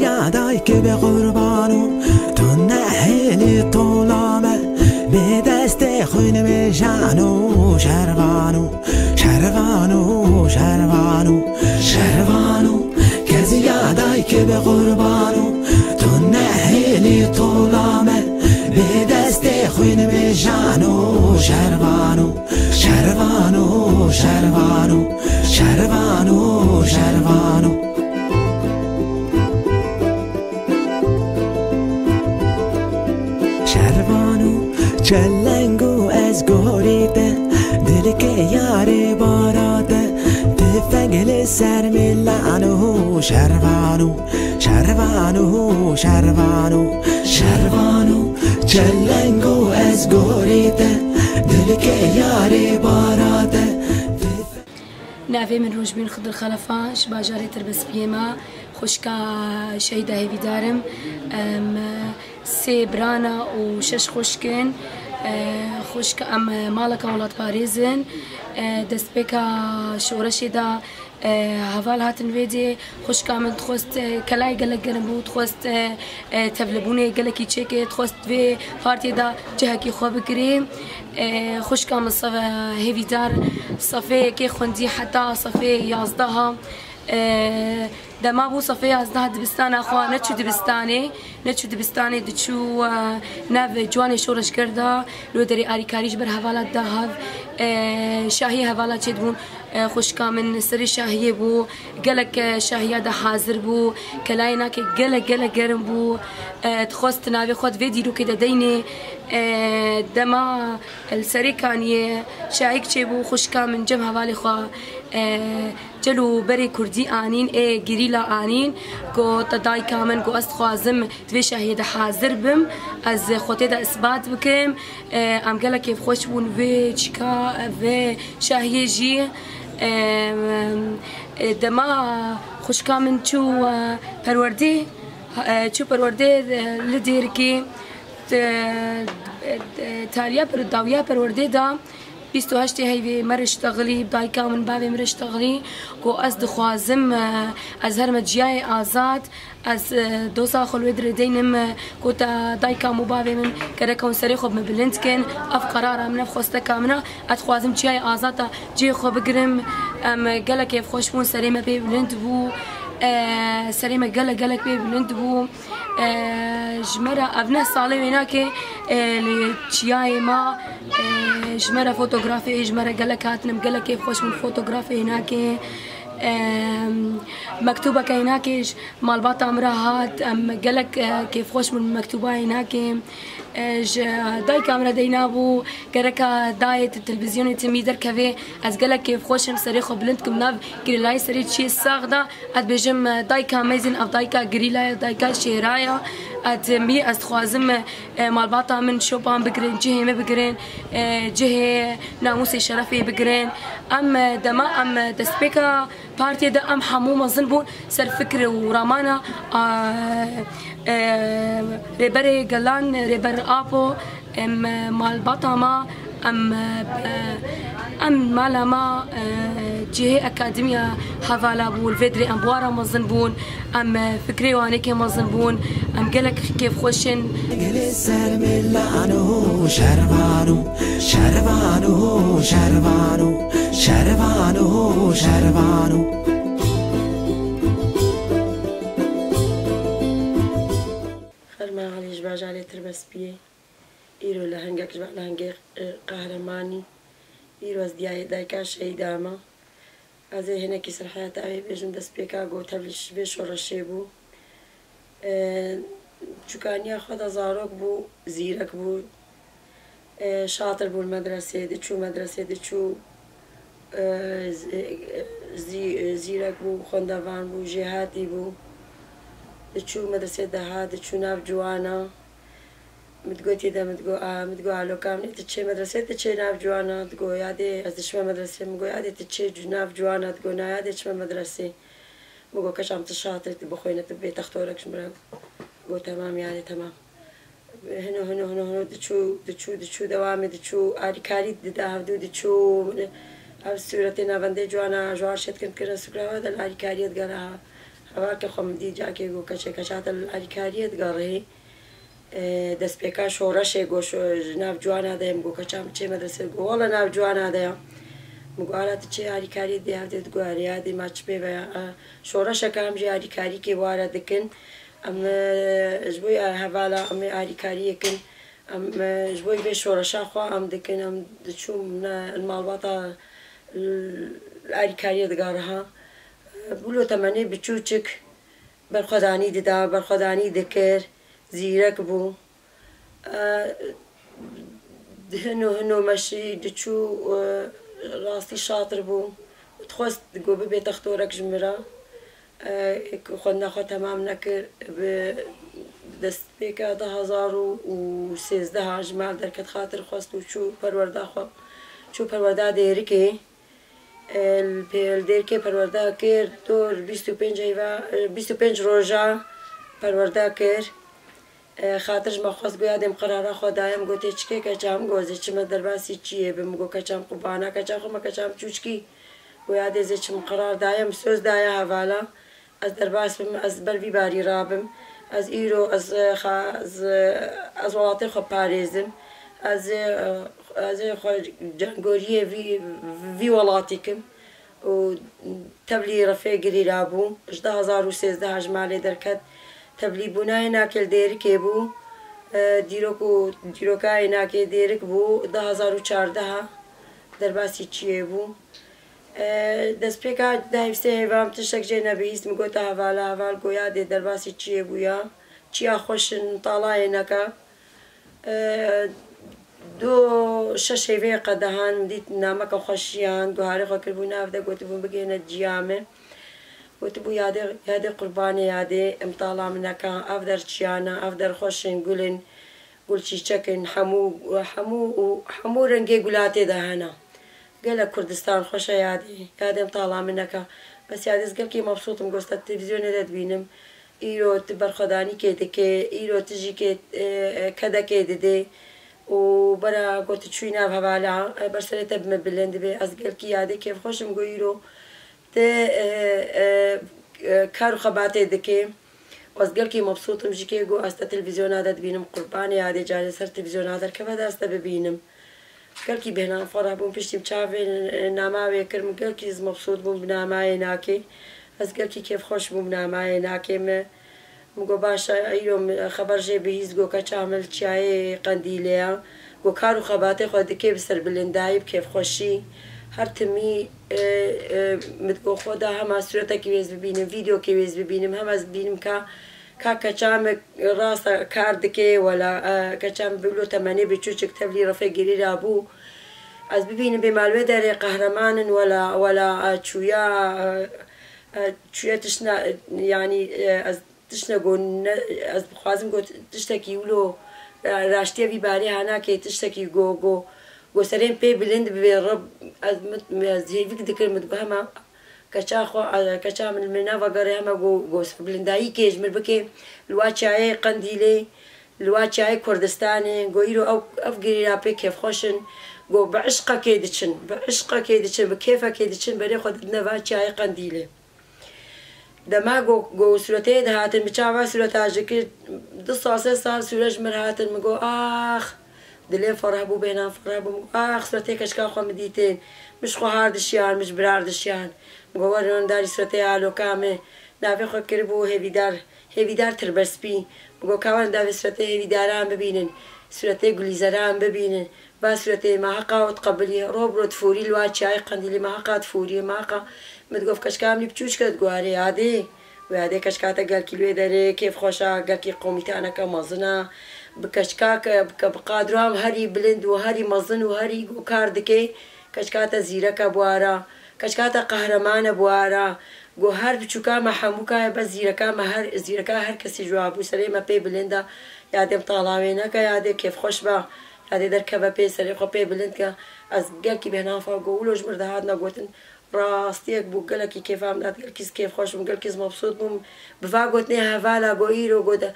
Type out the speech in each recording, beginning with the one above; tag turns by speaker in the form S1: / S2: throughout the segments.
S1: یادای که به قربانو تو نهیلی طولامه به دست خون میشانو شروانو شروانو شروانو شروانو کسی یادای که به قربانو تو نهیلی طولامه به دست خون میشانو شروانو شروانو شروانو شروانو شروانو شروانو چلنگو از گوریده دل که یاری باراده تفنگل سر میلانو شروانو شروانو شروانو شروانو چلنگو از گوریده دل که یاری باراده
S2: نافي من روجبين خضر خلفاش باجاري تربس بيما خوشكا شهيدة هيفي دارم سي برانا وشش خوشكن خوشكا مالكا ولاد باريزن دسبكا شورشي دا هفال هاتن فيدي خوشكا من تخوست كلاي قلق قرنبو تخوست تفلبوني قلقي تشيكي تخوست في بارتي دا جهكي خو بكري خوشكا من صفا هيفي دار صفي كي خوندي حتى صفي يازدها دما بو صفي يازدها دبستان اخوا نتشو دبستاني دتشو ناف جواني شورش كردا لو دري اري كاريج بر هفالات دهاف شاهي هفالات تشدبون خوشكا من سري شاهيه بو قلق شاهيه دا حاضر بو كلاينا كي قلق قرن بو تخوست نافي خود فيديو كده ديني دما السري كانيه شايك تشبو خوشكا من جم هفالي خوا جلو بري كردي آنين جريلا آنين كو تداي كامن كو استخوازم تبي شاهيه دا حاضر بم از خوتي دا اثبات بكم ام قلق كيف خوش بون في تشكا في شاهيه جي دما خوشكا من چو پروردي لديركي تاليا پر داويا پروردي دا 28 هيفي مرشتغلي بدايكا من بابي مرشتغلي كو از دخوازم از هر مجياي آزاد از دوسا خلوي دردينم كو تا دايكا مبابي من كركون سري خب مبلندكن اف قرارا من خوستا كامنا اتخوازم جياي آزاد جي خو بقرم ام قالك كيف خوشمون سري ما بي بلند بو سري ما قالك بي بلند بو جمرة ابناء صالي هناك لتشياي ما جمرة فوتوغرافي جمرة قالك هاتنم قالك كيف خوش من فوتوغرافي هناك مكتوبة كهناك مال باطا امرأة ام قالك كيف خوش من مكتوبة هناك داي كاميرا دينابو كركا دايت التلفزيون تميدر كافي از قالك كيف خوشم سريخو بلندكم ناف قريلاي سريت شي الساغدا اد بجم دايكا ميزن اف دايكا قريلاي دايكا شيرايا اد مي استخوازم مال باطا من شوبان بقرين جهه ما بقرين جهه ناموسي شرفي بقرين ام دما ام دسبيكا بارتي دا ام حمومه زنبون سر فكر ورامانا ريبري قلان ريبر ابو ام مال باطاما ام مالما جهه اكاديميا حفالا بول فيدري ام بوارا مزنبون ام فكري وانيكي مزنبون ام قالك كيف خوشن
S1: سر ملانو شروانو شروانو شروانو شروانو شروانو
S3: خرما علي جباج علي تربس بيه إيرو لهنجك جبا لهنجك قهرماني إيرو از دايكا شهيداما از هنا كسر حياة أبي بيجن دس بيكا جو تبلش بيش ورشيبو چوكانيا خدا زاروك بو زيرك بو شاطر بو المدرسة دي چو مدرسة دي چو زيرك بو خندوان بو جهاتي بو دي چو مدرسة دهات دي چو ناف جوانا متقولتي دا متقول على كامل تتشي مدرسة تتشي ناف جوانا تقول يادي از دشمن مدرسة مقول يادي تتشي ناف جوانا تقول نا يادي دشمن مدرسة مقول كش عم تشاطر تبغى خوينا تبي تختارك شمرا قول تمام يعني تمام هنا دشو دوامي دشو أريكاري ده هفدو دشو أب سورتنا بندي جوانا جوار شت كن كنا سكرا هذا الأريكاري تقولها هەواکە خۆم دی جاکێ گۆ کەچێک کەچاتە ئاریکاریە دگەڕێ دەست پێکا شۆڕەشێک گۆ ناو جوانادەیەم گۆ کەچام چێ مەدرسێت گۆڵە ناو جوانادەیە مگواراتە چێ ئاریکاری دیادێت گوارەیادی ماچ پێ شۆڕەشەکەم ژێ ئاریکاریکێ وارە دکن ئەم ji بۆی هەواڵە ئەمێ ئاریکاریەکن ئەم ji بۆی بێ شۆڕەشاخوا ئەم دکن ئەم دچوم ماڵباتە ئاریکاریە دگەڕەها بولۆ تەمەنێ بچووچک بەرخۆدانی ددا بەرخۆدانی دکرد زیرەک بوو هەنۆ مەشی دچوو ڕاستی شاتر بوو خۆست گۆ ببێ تەختۆرەك ژمرە خۆت نەخۆ تەمام نەکرد دەست پێکە 2013 ژمال دەرکەت خاتر خۆست و چوو پەروەرداخوا چوو پەروەردا دێرکێ دێرکێ پەروەردا کرد دۆر 25 ڕۆژە پەروەردا کرد خاترش مەخواست گویا دێم قەرارە خۆدایم گوتێ چکێ کەچام گۆزێ چمە دەرباسی چییە بم گۆ کەچام قوبانە کەچا خۆمە کەچام چوچکی گویا دێزێ چم قەراردایم سۆزدایە هەواڵە ئەس دەرباس بم ئەس بەروی باری رابم ئەس ئیرۆ ئەس وڵاتی خۆ پارێزم جانگۆریە وی وڵاتیکم و تەبلی ڕەفێ گریرا بوو 2013 ژمالێ دەرکەت تەبلی بوونای ناکل دێرکێ بوو دیرۆکای ناکێ دێرک بوو 2014 دەرباسی چیە بوو دەست پێکا داویستێ هێوام تشتێک جێ نەبیست مگۆتە هەواڵە هەواڵ گۆیا دێ دەرباسی چیە بووە چیا خۆشن تاڵایە نەکە دۆ شەش هێوەیە قەدەهان دیت نامەکە خۆشییان گوهارە خۆ کردبوو ناودە گوتبوون بگەێنە جیامێ وتبوو یادێ قوربانێ یادێ ئەم تاڵا منەکە ئەف دەرچیانە ئەف دەرخۆشن گولن گولچی چەکن هەموو ڕەنگێ گولاتێدا هەنا گەلە کوردستان خۆشە یادێم تاڵا منەکە بەس یادێزگەلکی مەبسووتم گۆستە تەلەڤیزیۆنێ دەدبینم ئیرۆ بەرخۆدانی کێ دەکێ ئیرۆ تژی کە دەکێ دەدێ و بەرە گوتی چووی ناو هەواڵە بەرسەرێتە بمە بلند بێ ئەزگەلکی یادێ کێف خۆشم گۆ ئیرۆ کار و خەباتێ دەکێ وەزگەلکی مەبسووتم ژکێ گۆ ئەستە تەلەڤیزیۆنا دەدبینم قوربانی یادێ جارێ سەر تەلەڤیزیۆنا دەرکە بەدەستە ببینم گەلکی بهێنان فۆڕا بووم پشتیم چاوێ ناماوێ کردم گەلکی مەبسووت بووم بنامایە ناکێ ئەس گەلکی کێف خۆش بووم نامایە ناکێمە مگۆ باشە ئەیرۆم خەبەرژێ بەهیز گۆ کە چامل چایە قەندیلەیە گۆ کار و خەباتێ خۆ دەکێ بسەر بلندایی بکێف خۆشی هەرتمی متگۆ خۆدا هەما سورەتێکی وێز ببینم ڤیدیۆکی وێز ببینم هەمەز بینم کا کەچامێک ڕاستە کار دکێ وەلا کەچام بلۆ تەمەنێ بچووچک تەبلی ڕەفێ گریرا بوو ئەس ببینم بێ مالوێ دەرێ قەهرەمانن وەلا چویە تشنە ینی تشنە گۆ ئەس بخوازم گۆ تشتێکی ولۆ راشتێوی بارێ هەناکێ تشتێکی گۆ سەرێن پێ بلند ببێ ڕەب هێویک دکرد متگۆ هەمە کەچا من ناوە گەڕێ هەمە گۆس بلندایی کێژمر بکێ لوا چایە قەندیلێ لوا چایە کوردستانێ گۆ ئیرۆ ئەف گریرا پێ کێف خۆشن گۆ بە عشقەکێ دچن بە عشقەکێ دچن بە کێفەکێ دچن بەرێ خۆ دنەڤ چایە قەندیلێ دەما گۆ سورەتەیە دەهاتن بچاوا سورەتاژە کرد 2 سال سورەژمر هاتن مگۆ ئاخ دلێ فەڕە بوو بێنان فەڕە بووم ئاخ سورەتەی کەچکا خۆ مدیتێن مش خۆ هاردشیان مش براردشیان مگۆ وەرۆنداری سورەتەی ئالۆکامێ ناوێ خۆ کرد بوو هێویدار تربەسپی مگۆ کاوان داوێ سورەتەی هێویداران ببینن سورەتەی گولیزەران ببینن با سورەتەی ماهەقاوت قەبلی ڕۆبرۆت فوری لوا چای قەندیلی ماهەقات فوری ماقا متگۆف کەچکاملی بچووچکەت گوارێ یادێ ویادێ کەچکاتە گەلکی لێ دەرێ کێف خۆشە گەلکی قۆمیتانەکە مەزنە بکەچکاکە بکە بقادروام هەری بلند و هەری مەزن و هەری کار دکەی کەچکاتە زیرەکە بوارە کەچکاتە قەهرەمانە بوارە گۆ هەر بچووکامە هەمووکایە بە زیرەکە هەر کەسی جوابوو سەرێمە پێی بلندە یادێم تاڵاوێنەکە یادێ کێف خۆش بە یادێ دەرکە بە پێی سەرێ خۆ پێی بلندکە ئەس گەلکی بێنافا گۆ ولۆ ژمر دەهات نەگوتن ڕاستیەک بوو گەلکی کێفامدات گەلکیز کێف خۆش بووم گەلکیز مەبسووت بووم بڤا گوتنێ هەڤالا گۆ ئیرۆ گۆدە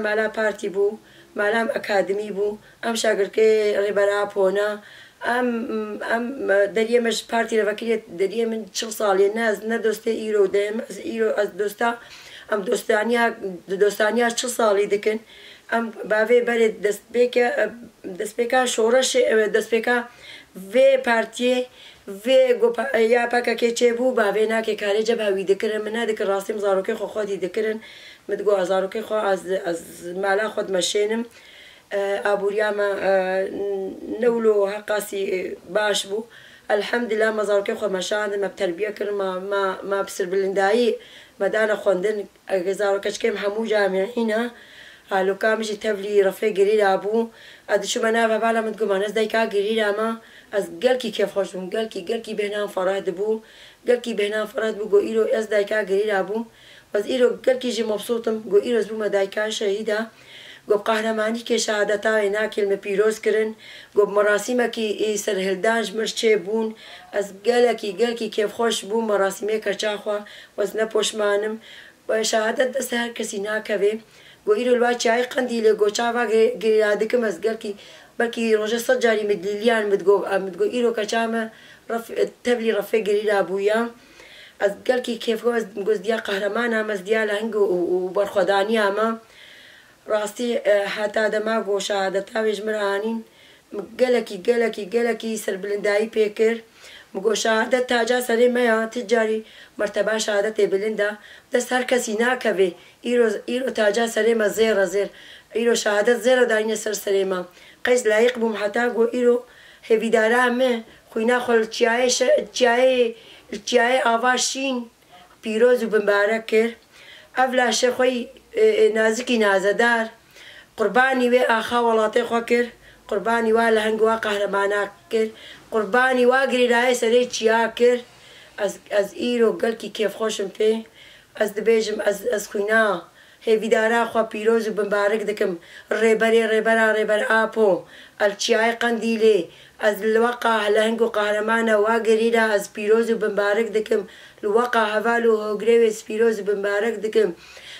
S3: مالا پارتی بوو مالام ئەکادمی بوو ئەم شاگردکەی ڕێبەرا پۆنە ئەم دەریێمەش پارتی رەڤەکرێت دەریێ من 40 ساڵێ ناز نەدۆستێ ئیرۆ دەم ئیرۆ ئەس دۆستا ئەم دۆستانیا 40 ساڵی دکن ئەم باوێ بەرێت دەستپێکا شۆڕەش دەستپێکا vê partiyê vê ya pekekê çêbû bavê nake karêce bawî dikirin min nedikin rastî min zarokê xwe xwedî dikirin min digot ez zarokê xwe ez mala xwe dimeşênim abûriya me newlo heqasî baş bû elhemdillah me zarokê xwe meşandin me terbiye kirin me pisirbilindayî me dane xwendin zarokeçikêm hemû camîîne هالوكا مشي تبلي رفي قريرة أبو أدي شو بنا فبالا من تقول ناس دايكا قريرة ما أز قالكي كيف خوشهم قالكي بهنا فراد بو قالكي بهنا فراد بو قو إيرو أز دايكا قريرة أبو بس إيرو قالكي جي مبسوطم قو إيرو زبو ما دايكا شهيدة قو بقهرماني كي شهادتا هنا كلمة بيروز كرن قو بمراسيمة كي سرهلدانج مرشي بون أز قالكي كيف خوش بو مراسيمة كرشاخوا وزنا بوشمانم وشهادت دست هر كسي ناكوه گو ایرو الوقت چای قندیله گو چاوا گریاده که مزگرکی بلکی روزه صد جاری مدلیان مدگو ایرو کچامه تبلی رفع گریلا بویا از گلکی کیف گو از گزدیا قهرمان هم از دیا لهنگ و برخدانی هم راستی حتی دما گو شهادتا وجمرانین گلکی سر بلندایی پیکر مگو شهادت تاجا سری میا تجاری مرتبه شهادت بلنده دست هر کسی ناکوه ایرو تاجا سری ما زیر ایرو شهادت زیر دارین سری ما قیس لایق بوم حتا گو ایرو هیویداره همه خوینا خل چیای آواشین پیروز و بمبارک کر اولا شخوی نازکی نازدار قربانی و آخا ولاتی خوا کر قربانی وا لهنگوا قهرمانا کر قربانی وا گریرای سری چیا کر از ایرو گلکی کیف خوشم پی از دبیجم از خوینا هیویدارا خوا پیروز و بمبارک دکم ریبر آپو الچیای قندیله از الوقع لهنگو قهرمانا وا گریرا از پیروز و بمبارک دکم الوقع هوالو هوگریوز پیروز و بمبارک دکم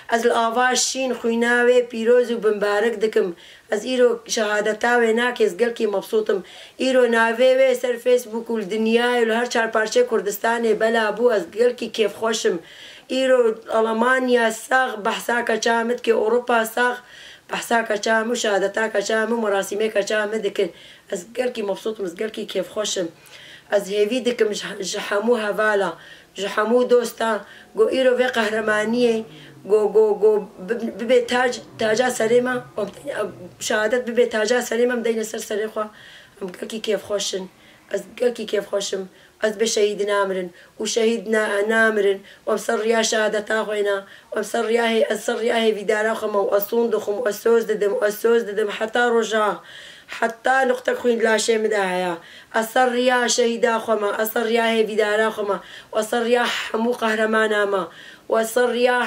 S3: از الآواز شین خویناوی پیروز و بمبارک دکم از ایرو شهادتاوی ناکس گلکی مبسوطم ایرو ناوی سر فیسبوک و الدنیای و هر چار پارچه کردستانی بلا بو از گلکی کیف خوشم ایرو آلمانیا ساغ بحثا کچامد که اروپا ساغ بحثا کچام و شهادتا کچام و مراسمه کچام دکن از گلکی مبسوطم از گلکی کیف خوشم از هیوی دکم جحمو هوالا جحمو دوستا گو ایرو وی قهرمانیه گو ببی تاجا سریما شهادت ببی تاجا سریما مدین سری خوا ام گلکی کیف خوشن از گلکی کیف خوشم از به شهید نامرن و شهید نامرن و امسر ریا شهادت آخوینا و امسر ریا ویدارا خما و اصوند خم و اسوز ددم حتی رجا حتی نقطة خوين لا شيء مداها أصر ريا شهيدا خما أصر ريا هيفيدارا خما وأصر ريا حمو قهرمانا ما وأصر ريا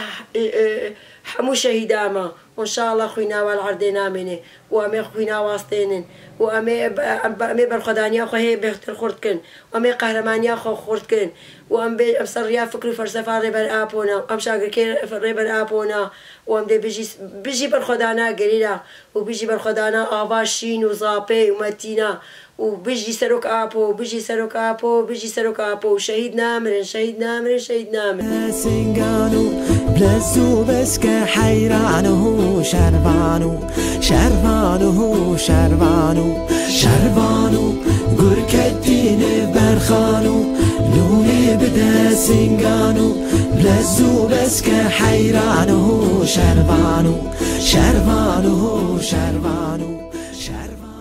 S3: حمو شهيدا ما وإن شاء الله خوينا والعردنا منه وأمي خوينا واستينن وأمي بالخدانيا خو هي بيختر خردكن وأمي قهرمانيا خو خردكن وأمي أبصر ريا فكر فلسفة ريبر آبونا وأم شاقر كير ريبر آبونا وأم دي بيجي بالخدانا قليلا وبيجي بالخدانا آباشين وزابي ومتينا وبيجي سروك آبو شهيد نامرن
S1: سنگانو بلزو بسك حيرانه شروانو گرك الدين برخانو لوني بدا سنگانو بلزو بسك حيرانه شروانو